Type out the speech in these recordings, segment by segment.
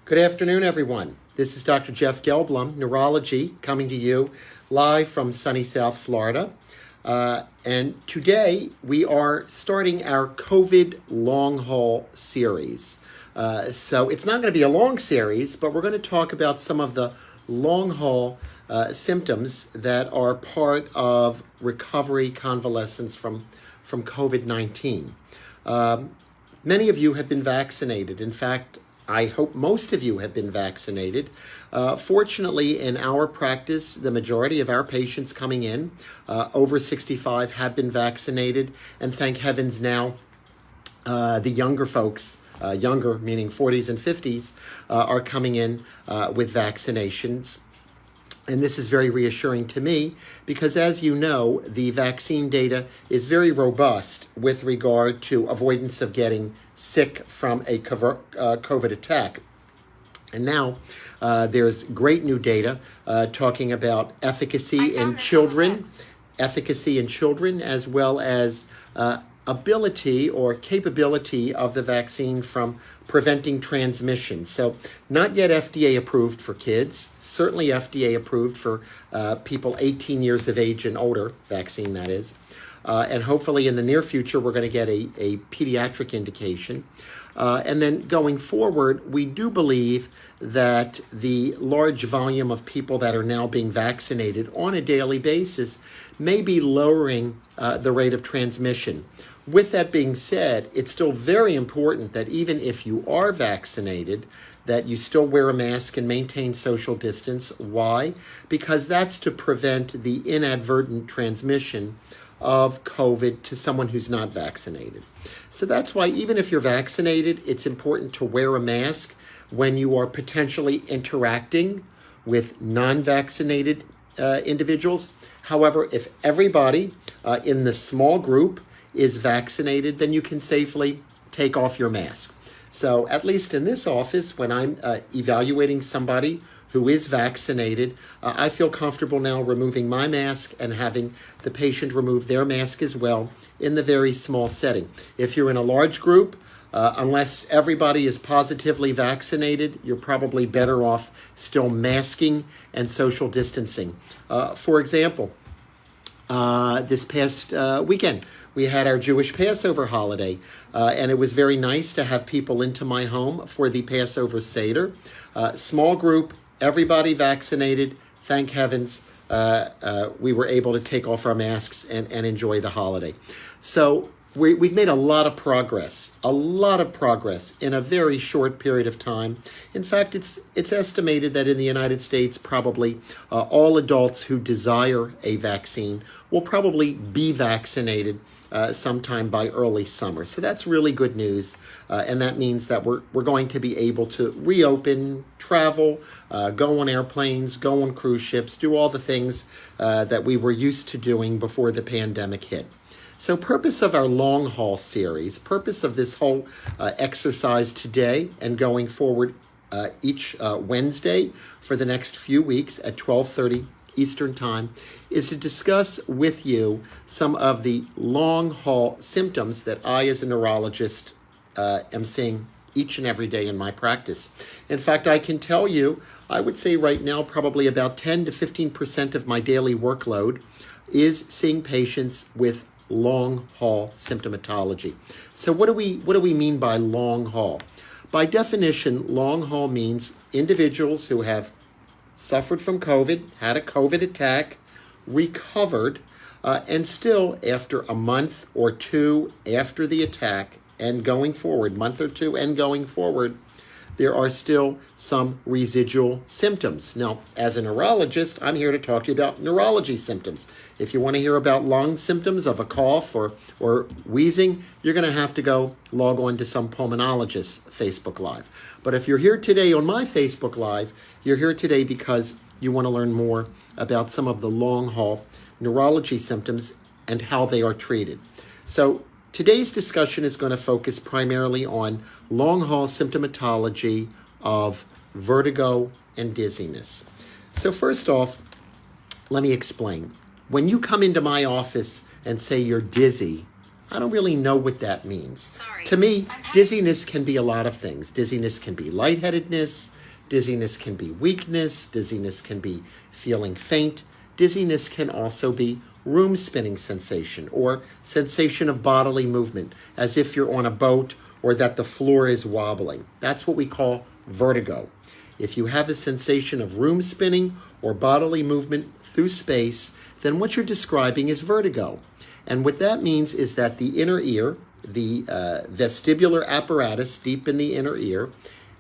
Good afternoon, everyone. This is Dr. Jeff Gelblum, Neurology, coming to you live from sunny South Florida. And today we are starting our COVID long haul series. So it's not going to be a long series, but we're going to talk about some of the long haul symptoms that are part of recovery convalescence from COVID-19. Many of you have been vaccinated. In fact, I hope most of you have been vaccinated. Fortunately, in our practice, the majority of our patients coming in over 65 have been vaccinated. And thank heavens now, the younger folks, younger meaning 40s and 50s, are coming in with vaccinations. And this is very reassuring to me because, as you know, the vaccine data is very robust with regard to avoidance of getting sick from a COVID attack. And now there's great new data talking about efficacy in children, as well as ability or capability of the vaccine from preventing transmission. So not yet FDA approved for kids, certainly FDA approved for people 18 years of age and older, vaccine that is. And hopefully in the near future, we're going to get a pediatric indication. And then going forward, we do believe that the large volume of people that are now being vaccinated on a daily basis may be lowering the rate of transmission. With that being said, it's still very important that even if you are vaccinated, that you still wear a mask and maintain social distance. Why? Because that's to prevent the inadvertent transmission of COVID to someone who's not vaccinated. So that's why even if you're vaccinated, it's important to wear a mask when you are potentially interacting with non-vaccinated individuals. However, if everybody in the small group is vaccinated, then you can safely take off your mask. So at least in this office, when I'm evaluating somebody who is vaccinated, I feel comfortable now removing my mask and having the patient remove their mask as well in the very small setting. If you're in a large group, unless everybody is positively vaccinated, you're probably better off still masking and social distancing. For example, this past weekend, we had our Jewish Passover holiday, and it was very nice to have people into my home for the Passover Seder. Small group, everybody vaccinated, thank heavens. We were able to take off our masks and enjoy the holiday. So we've made a lot of progress in a very short period of time. In fact, it's estimated that in the United States, probably all adults who desire a vaccine will probably be vaccinated sometime by early summer. So that's really good news. And that means that we're going to be able to reopen, travel, go on airplanes, go on cruise ships, do all the things that we were used to doing before the pandemic hit. So purpose of our long haul series, purpose of this whole exercise today and going forward each Wednesday for the next few weeks at 12:30 Eastern Time is to discuss with you some of the long haul symptoms that I as a neurologist am seeing each and every day in my practice. In fact, I can tell you, I would say right now probably about 10 to 15% of my daily workload is seeing patients with long haul symptomatology. So what do we mean by long haul? By definition, long haul means individuals who have suffered from COVID, had a COVID attack, recovered, and still after a month or two after the attack and going forward, month or two and going forward, there are still some residual symptoms. Now, as a neurologist, I'm here to talk to you about neurology symptoms. If you want to hear about lung symptoms of a cough or wheezing, you're going to have to go log on to some pulmonologist's Facebook Live. But if you're here today on my Facebook Live, you're here today because you want to learn more about some of the long-haul neurology symptoms and how they are treated. So today's discussion is going to focus primarily on long-haul symptomatology of vertigo and dizziness. So first off, let me explain. When you come into my office and say you're dizzy, I don't really know what that means. Sorry. To me, dizziness can be a lot of things. Dizziness can be lightheadedness. Dizziness can be weakness. Dizziness can be feeling faint. Dizziness can also be room spinning sensation or sensation of bodily movement, as if you're on a boat or that the floor is wobbling. That's what we call vertigo. If you have a sensation of room spinning or bodily movement through space, then what you're describing is vertigo. And what that means is that the inner ear, the vestibular apparatus deep in the inner ear,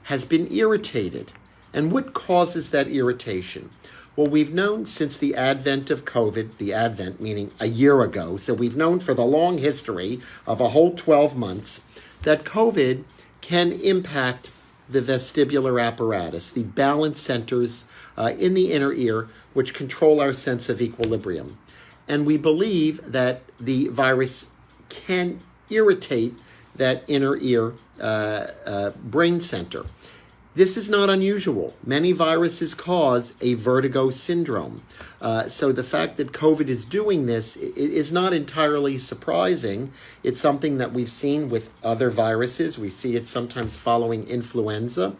has been irritated. And what causes that irritation? Well, we've known since the advent of COVID, the advent meaning a year ago, so we've known for the long history of a whole 12 months that COVID can impact the vestibular apparatus, the balance centers in the inner ear, which control our sense of equilibrium. And we believe that the virus can irritate that inner ear brain center. This is not unusual. Many viruses cause a vertigo syndrome. So the fact that COVID is doing this is not entirely surprising. It's something that we've seen with other viruses. We see it sometimes following influenza.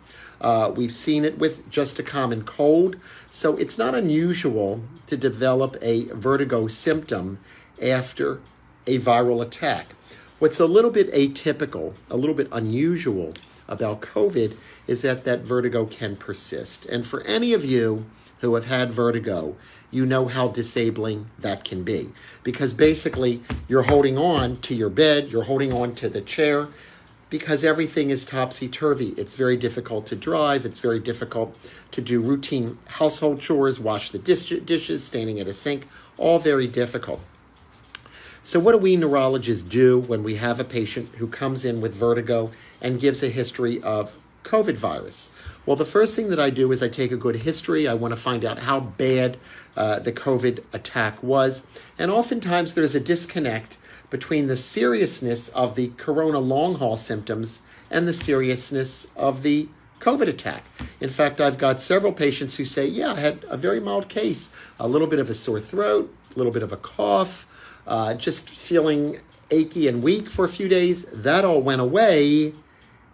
We've seen it with just a common cold. So it's not unusual to develop a vertigo symptom after a viral attack. What's a little bit atypical, a little bit unusual about COVID is that vertigo can persist. And for any of you who have had vertigo, you know how disabling that can be. Because basically, you're holding on to your bed, you're holding on to the chair, because everything is topsy-turvy. It's very difficult to drive, it's very difficult to do routine household chores, wash the dishes, standing at a sink, all very difficult. So what do we neurologists do when we have a patient who comes in with vertigo and gives a history of COVID virus? Well, the first thing that I do is I take a good history. I want to find out how bad the COVID attack was. And oftentimes there's a disconnect between the seriousness of the corona long haul symptoms and the seriousness of the COVID attack. In fact, I've got several patients who say, yeah, I had a very mild case, a little bit of a sore throat, a little bit of a cough, just feeling achy and weak for a few days. That all went away,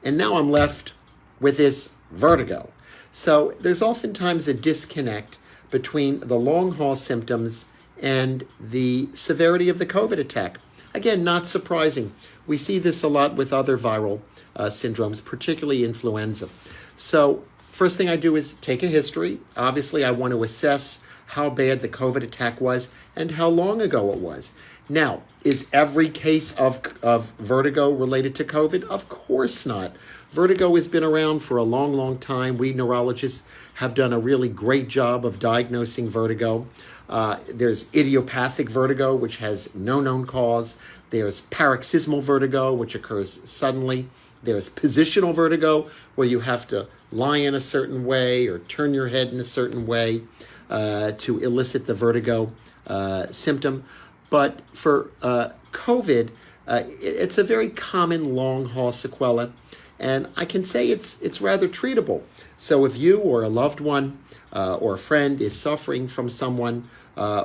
and now I'm left with this vertigo. So there's oftentimes a disconnect between the long haul symptoms and the severity of the COVID attack. Again, not surprising. We see this a lot with other viral syndromes, particularly influenza. So first thing I do is take a history. Obviously, I want to assess how bad the COVID attack was and how long ago it was. Now, is every case of vertigo related to COVID? Of course not. Vertigo has been around for a long, long time. We neurologists have done a really great job of diagnosing vertigo. There's idiopathic vertigo, which has no known cause. There's paroxysmal vertigo, which occurs suddenly. There's positional vertigo, where you have to lie in a certain way or turn your head in a certain way to elicit the vertigo symptom. But for COVID, it's a very common long-haul sequela, and I can say it's rather treatable. So if you or a loved one or a friend is suffering from someone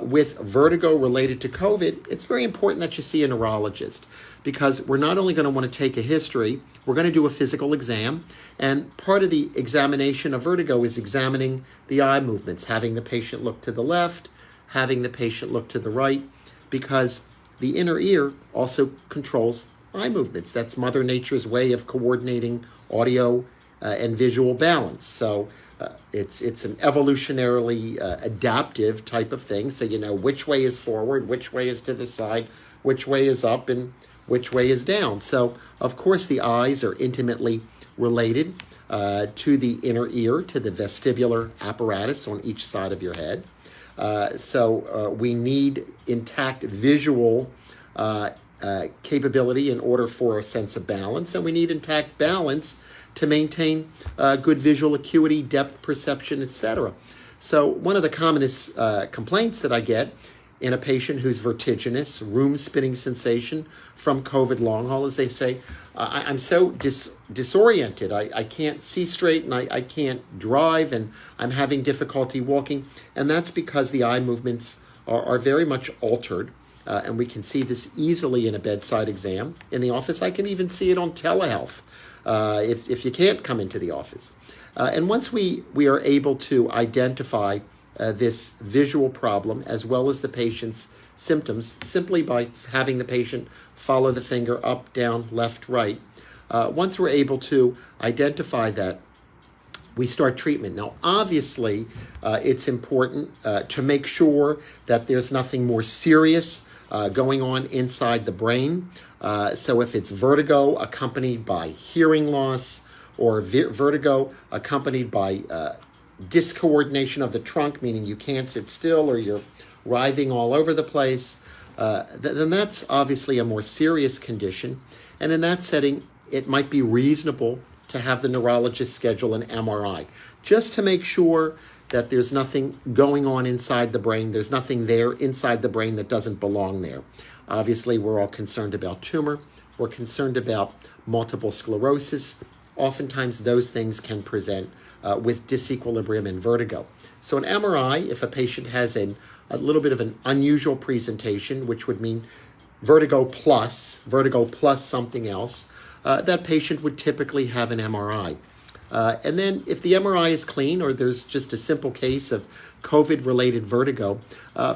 with vertigo related to COVID, it's very important that you see a neurologist, because we're not only going to want to take a history, we're going to do a physical exam. And part of the examination of vertigo is examining the eye movements, having the patient look to the left, having the patient look to the right, because the inner ear also controls eye movements. That's Mother Nature's way of coordinating audio and visual balance. So it's an evolutionarily adaptive type of thing. So you know which way is forward, which way is to the side, which way is up, and which way is down. So of course the eyes are intimately related to the inner ear, to the vestibular apparatus on each side of your head. So we need intact visual capability in order for a sense of balance, and we need intact balance to maintain good visual acuity, depth perception, etc. So one of the commonest complaints that I get in a patient who's vertiginous, room spinning sensation from COVID long haul is they say, I'm so disoriented. I can't see straight, and I can't drive, and I'm having difficulty walking. And that's because the eye movements are very much altered. and we can see this easily in a bedside exam. In the office, I can even see it on telehealth if you can't come into the office. And once we are able to identify this visual problem as well as the patient's symptoms simply by having the patient follow the finger up, down, left, right, once we're able to identify that, we start treatment. Now, obviously, it's important to make sure that there's nothing more serious going on inside the brain. So if it's vertigo accompanied by hearing loss, or vertigo accompanied by discoordination of the trunk, meaning you can't sit still or you're writhing all over the place, then that's obviously a more serious condition. And in that setting, it might be reasonable to have the neurologist schedule an MRI, just to make sure that there's nothing going on inside the brain. There's nothing there inside the brain that doesn't belong there. Obviously, we're all concerned about tumor. We're concerned about multiple sclerosis. Oftentimes, those things can present with disequilibrium and vertigo. So an MRI, if a patient has a little bit of an unusual presentation, which would mean vertigo plus something else, that patient would typically have an MRI. And then if the MRI is clean or there's just a simple case of COVID-related vertigo,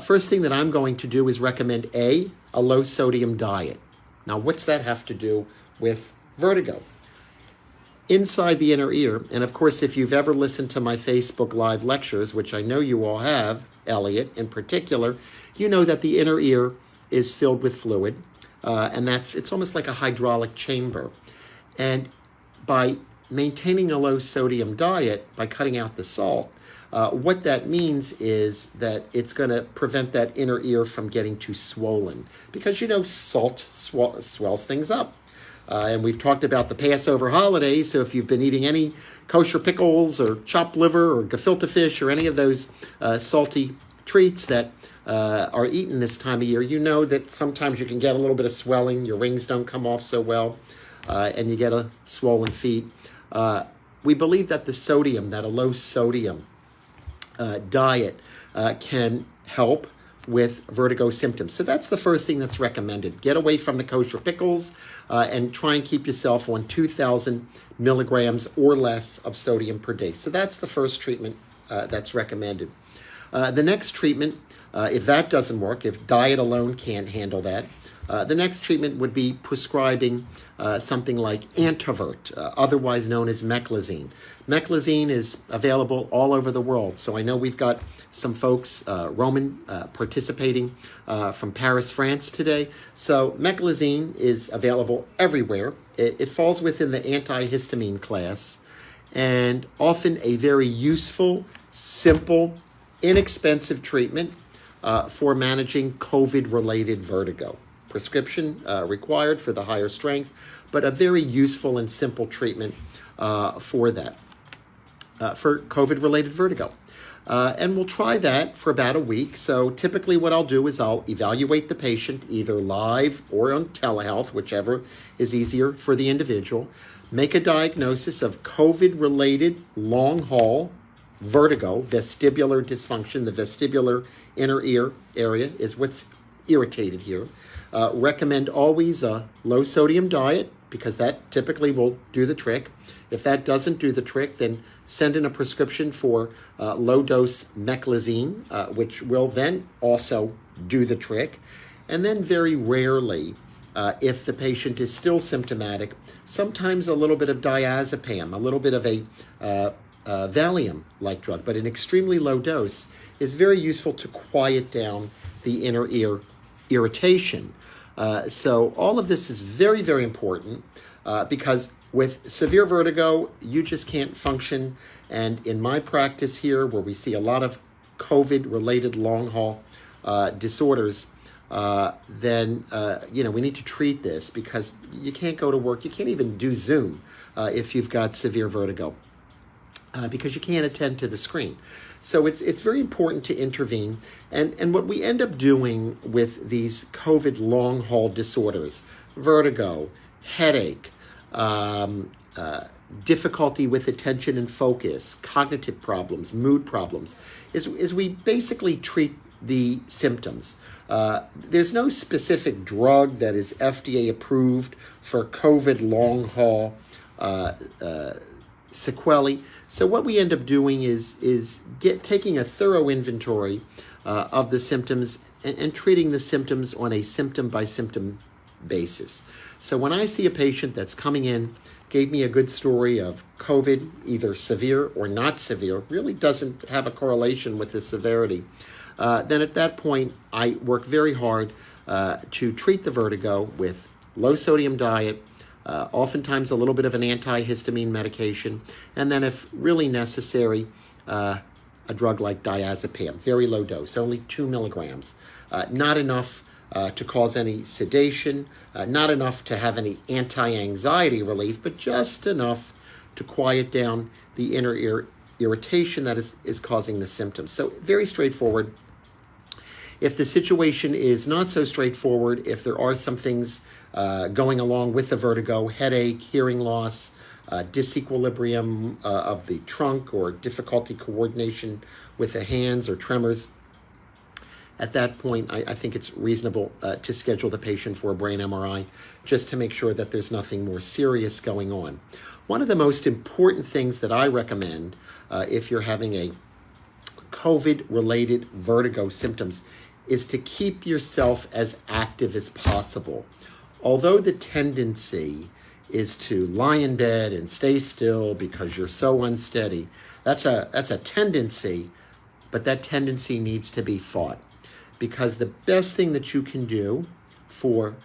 first thing that I'm going to do is recommend a low-sodium diet. Now, what's that have to do with vertigo? Inside the inner ear, and of course, if you've ever listened to my Facebook Live lectures, which I know you all have, Elliot in particular, you know that the inner ear is filled with fluid, and it's almost like a hydraulic chamber. And by maintaining a low sodium diet, by cutting out the salt, what that means is that it's going to prevent that inner ear from getting too swollen, because salt swells things up. And we've talked about the Passover holiday, so if you've been eating any kosher pickles or chopped liver or gefilte fish or any of those salty treats that are eaten this time of year, you know that sometimes you can get a little bit of swelling, your rings don't come off so well, and you get a swollen feet. We believe that that a low sodium diet can help with vertigo symptoms. So that's the first thing that's recommended. Get away from the kosher pickles and try and keep yourself on 2,000 milligrams or less of sodium per day. So that's the first treatment that's recommended. The next treatment, if that doesn't work, if diet alone can't handle that, the next treatment would be prescribing something like Antivert, otherwise known as meclizine. Meclizine is available all over the world. So I know we've got some folks, Roman, participating from Paris, France today. So meclizine is available everywhere. It falls within the antihistamine class, and often a very useful, simple, inexpensive treatment for managing COVID-related vertigo. Prescription required for the higher strength, but a very useful and simple treatment for that, for COVID-related vertigo. And we'll try that for about a week. So typically what I'll do is I'll evaluate the patient either live or on telehealth, whichever is easier for the individual, make a diagnosis of COVID-related long haul vertigo, vestibular dysfunction. The vestibular inner ear area is what's irritated here. Recommend always a low sodium diet, because that typically will do the trick. If that doesn't do the trick, then send in a prescription for low dose meclizine, which will then also do the trick. And then very rarely, if the patient is still symptomatic, sometimes a little bit of diazepam, a little bit of a Valium-like drug, but an extremely low dose is very useful to quiet down the inner ear irritation. So all of this is very, very important because with severe vertigo, you just can't function. And in my practice here, where we see a lot of COVID-related long-haul disorders, then we need to treat this, because you can't go to work. You can't even do Zoom if you've got severe vertigo, because you can't attend to the screen. So it's very important to intervene. And what we end up doing with these COVID long-haul disorders, vertigo, headache, difficulty with attention and focus, cognitive problems, mood problems, is we basically treat the symptoms. There's no specific drug that is FDA approved for COVID long haul sequelae. So what we end up doing is taking a thorough inventory of the symptoms and treating the symptoms on a symptom by symptom basis. So when I see a patient that's coming in, gave me a good story of COVID, either severe or not severe, really doesn't have a correlation with the severity, then at that point I work very hard to treat the vertigo with low sodium diet, oftentimes a little bit of an antihistamine medication, and then if really necessary, a drug like diazepam, very low dose, only 2 milligrams. Not enough to cause any sedation, not enough to have any anti-anxiety relief, but just enough to quiet down the inner ear irritation that is causing the symptoms. So very straightforward. If the situation is not so straightforward, if there are some things going along with the vertigo, headache, hearing loss, disequilibrium of the trunk, or difficulty coordination with the hands or tremors, at that point, I think it's reasonable to schedule the patient for a brain MRI just to make sure that there's nothing more serious going on. One of the most important things that I recommend if you're having a COVID-related vertigo symptoms is to keep yourself as active as possible. Although the tendency is to lie in bed and stay still because you're so unsteady, that's a tendency, but that tendency needs to be fought. Because the best thing that you can do for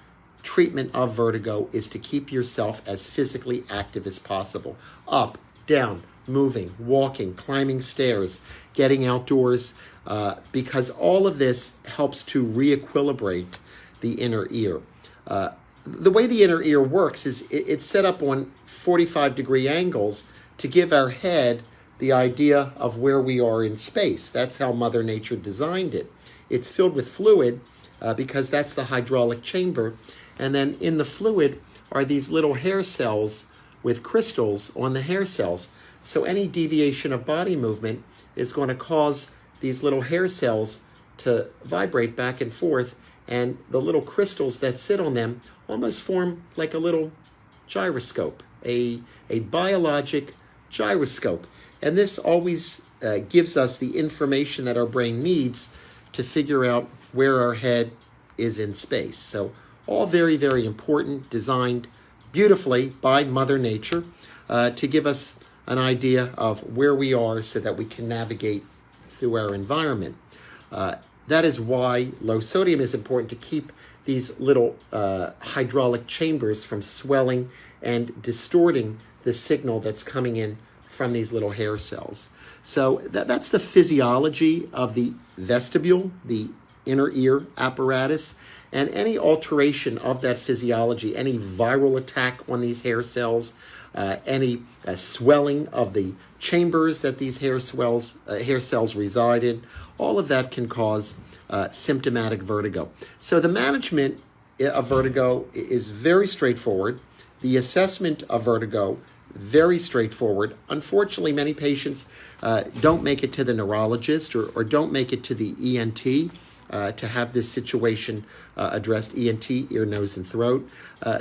treatment of vertigo is to keep yourself as physically active as possible. Up, down, moving, walking, climbing stairs, getting outdoors, because all of this helps to re-equilibrate the inner ear. The way the inner ear works is it's set up on 45-degree angles to give our head the idea of where we are in space. That's how Mother Nature designed it. It's filled with fluid because that's the hydraulic chamber. And then in the fluid are these little hair cells with crystals on the hair cells. So any deviation of body movement is going to cause these little hair cells to vibrate back and forth. And the little crystals that sit on them almost form like a little gyroscope, a biologic gyroscope. And this always gives us the information that our brain needs to figure out where our head is in space. So all very, very important, designed beautifully by Mother Nature to give us an idea of where we are so that we can navigate through our environment. That is why low sodium is important, to keep these little hydraulic chambers from swelling and distorting the signal that's coming in from these little hair cells. So that's the physiology of the vestibule, the inner ear apparatus, and any alteration of that physiology, any viral attack on these hair cells, any swelling of the chambers that these hair cells reside in, all of that can cause symptomatic vertigo. So the management of vertigo is very straightforward. The assessment of vertigo, very straightforward. Unfortunately, many patients don't make it to the neurologist or don't make it to the ENT to have this situation addressed, ENT, ear, nose, and throat.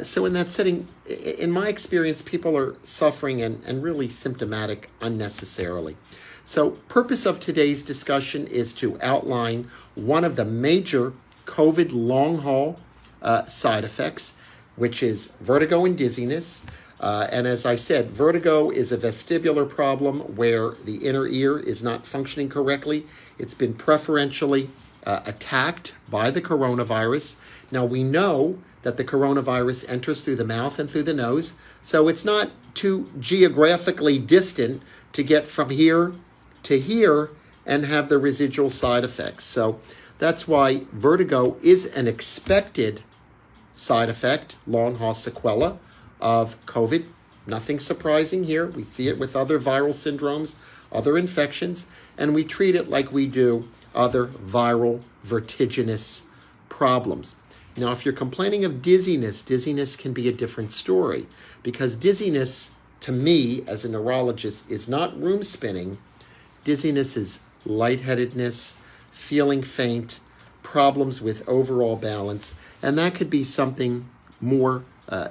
So in that setting, in my experience, people are suffering and really symptomatic unnecessarily. So purpose of today's discussion is to outline one of the major COVID long haul side effects, which is vertigo and dizziness. And as I said, vertigo is a vestibular problem where the inner ear is not functioning correctly. It's been preferentially attacked by the coronavirus. Now we know that the coronavirus enters through the mouth and through the nose, so it's not too geographically distant to get from here to here and have the residual side effects. So that's why vertigo is an expected side effect, long haul sequela of COVID. Nothing surprising here. We see it with other viral syndromes, other infections, and we treat it like we do other viral vertiginous problems. Now, if you're complaining of dizziness, dizziness can be a different story, because dizziness, to me, as a neurologist, is not room spinning. Dizziness is lightheadedness, feeling faint, problems with overall balance, and that could be something more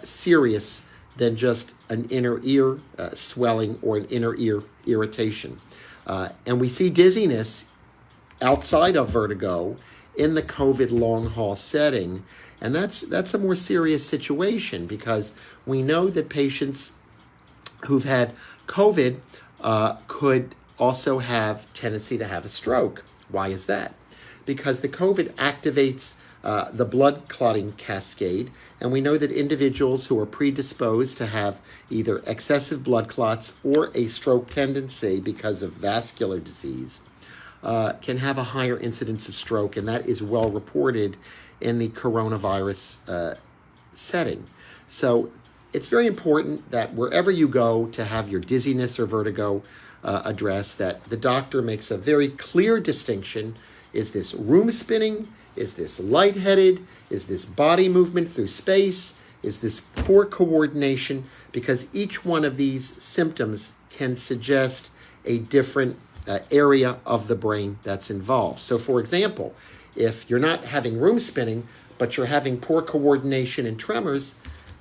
serious than just an inner ear swelling or an inner ear irritation. And we see dizziness outside of vertigo in the COVID long haul setting. And that's a more serious situation because we know that patients who've had COVID could also have tendency to have a stroke. Why is that? Because the COVID activates the blood clotting cascade, and we know that individuals who are predisposed to have either excessive blood clots or a stroke tendency because of vascular disease can have a higher incidence of stroke, and that is well reported in the coronavirus setting. So it's very important that wherever you go to have your dizziness or vertigo addressed, that the doctor makes a very clear distinction. Is this room spinning? Is this lightheaded? Is this body movement through space? Is this poor coordination? Because each one of these symptoms can suggest a different area of the brain that's involved. So for example, if you're not having room spinning, but you're having poor coordination and tremors,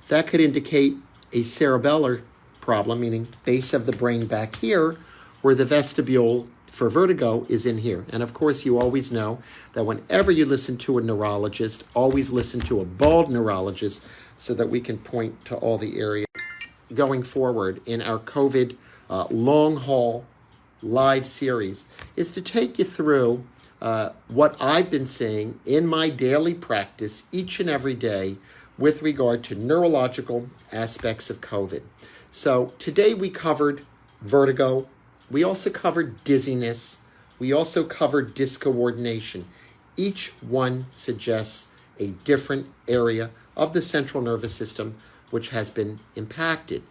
that could indicate a cerebellar problem, meaning base of the brain back here, where the vestibule for vertigo is in here. And of course, you always know that whenever you listen to a neurologist, always listen to a bald neurologist so that we can point to all the areas. Going forward in our COVID long haul live series is to take you through what I've been seeing in my daily practice each and every day with regard to neurological aspects of COVID. So today we covered vertigo. We also covered dizziness. We also covered discoordination. Each one suggests a different area of the central nervous system which has been impacted.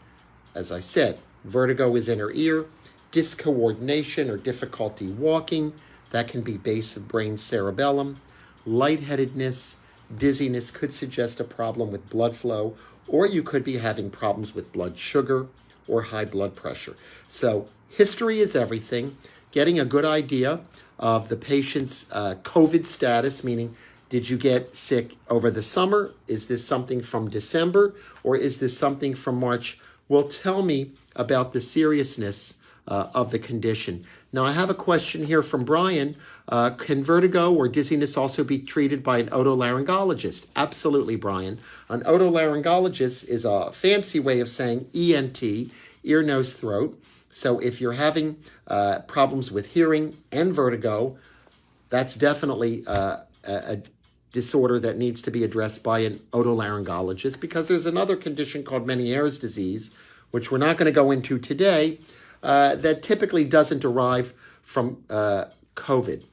As I said, vertigo is inner ear. Discoordination or difficulty walking, that can be base of brain cerebellum. Lightheadedness, dizziness could suggest a problem with blood flow, or you could be having problems with blood sugar or high blood pressure. So history is everything. Getting a good idea of the patient's COVID status, meaning did you get sick over the summer? Is this something from December or is this something from March? Will tell me about the seriousness of the condition. Now, I have a question here from Brian. Can vertigo or dizziness also be treated by an otolaryngologist? Absolutely, Brian. An otolaryngologist is a fancy way of saying ENT, ear, nose, throat. So if you're having problems with hearing and vertigo, that's definitely a disorder that needs to be addressed by an otolaryngologist, because there's another condition called Meniere's disease, which we're not going to go into today, that typically doesn't derive from COVID.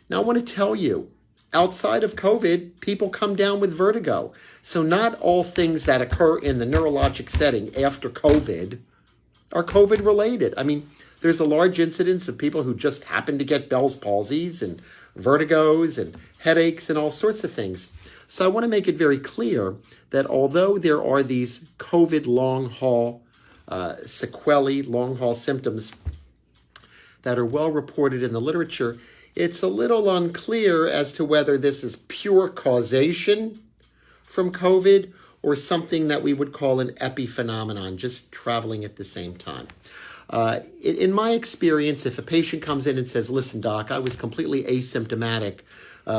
Now, I want to tell you, outside of COVID, people come down with vertigo. So not all things that occur in the neurologic setting after COVID are COVID related. I mean, there's a large incidence of people who just happen to get Bell's palsies and vertigos and headaches and all sorts of things. So I want to make it very clear that although there are these COVID long haul sequelae, long haul symptoms that are well reported in the literature, it's a little unclear as to whether this is pure causation from COVID or something that we would call an epiphenomenon, just traveling at the same time. In my experience, if a patient comes in and says, listen, doc, I was completely asymptomatic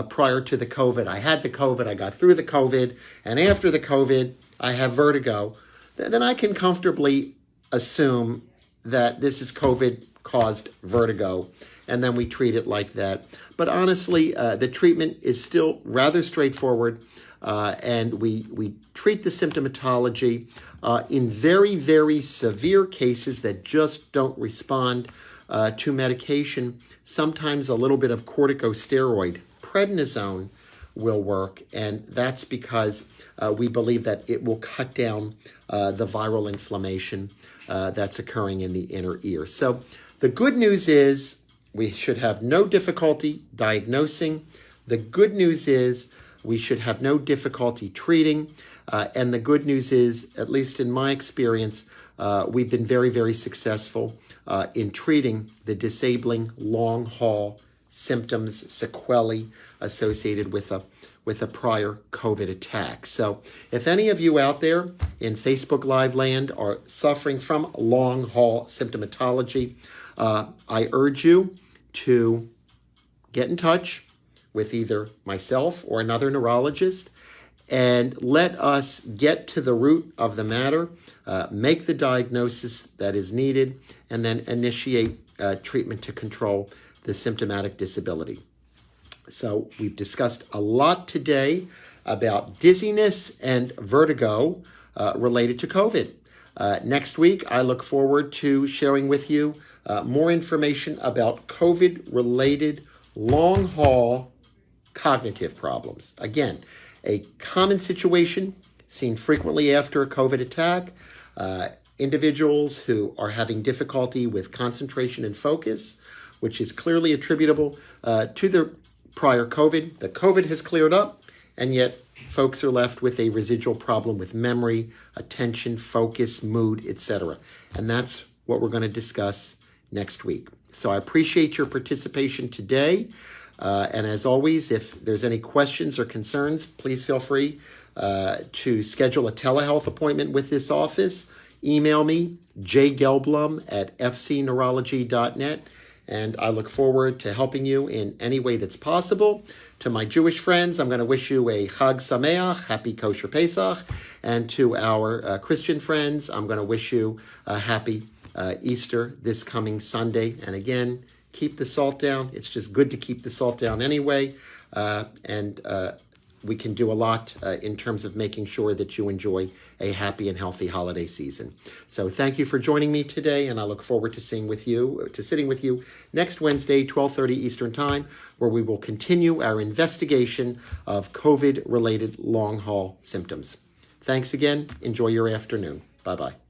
prior to the COVID. I had the COVID, I got through the COVID, and after the COVID, I have vertigo, then I can comfortably assume that this is COVID-caused vertigo, and then we treat it like that. But honestly, the treatment is still rather straightforward, and we treat the symptomatology in very, very severe cases that just don't respond to medication. Sometimes a little bit of corticosteroid, prednisone, will work, and that's because we believe that it will cut down the viral inflammation that's occurring in the inner ear. So the good news is we should have no difficulty diagnosing. The good news is we should have no difficulty treating. And the good news is, at least in my experience, we've been very, very successful in treating the disabling long haul symptoms, sequelae associated with a prior COVID attack. So if any of you out there in Facebook Live land are suffering from long haul symptomatology, I urge you to get in touch with either myself or another neurologist and let us get to the root of the matter, make the diagnosis that is needed, and then initiate treatment to control the symptomatic disability. So we've discussed a lot today about dizziness and vertigo related to COVID. Next week, I look forward to sharing with you more information about COVID-related long-haul cognitive problems. Again, a common situation seen frequently after a COVID attack, individuals who are having difficulty with concentration and focus, which is clearly attributable to the prior COVID. The COVID has cleared up, and yet folks are left with a residual problem with memory, attention, focus, mood, etc. And that's what we're going to discuss next week. So I appreciate your participation today. And as always, if there's any questions or concerns, please feel free to schedule a telehealth appointment with this office. Email me, jgelblum@fcneurology.net. And I look forward to helping you in any way that's possible. To my Jewish friends, I'm going to wish you a Chag Sameach, Happy Kosher Pesach. And to our Christian friends, I'm going to wish you a happy Easter this coming Sunday. And again, keep the salt down. It's just good to keep the salt down anyway. And we can do a lot in terms of making sure that you enjoy a happy and healthy holiday season. So thank you for joining me today, and I look forward to sitting with you next Wednesday, 12:30 Eastern Time, where we will continue our investigation of COVID-related long-haul symptoms. Thanks again. Enjoy your afternoon. Bye-bye.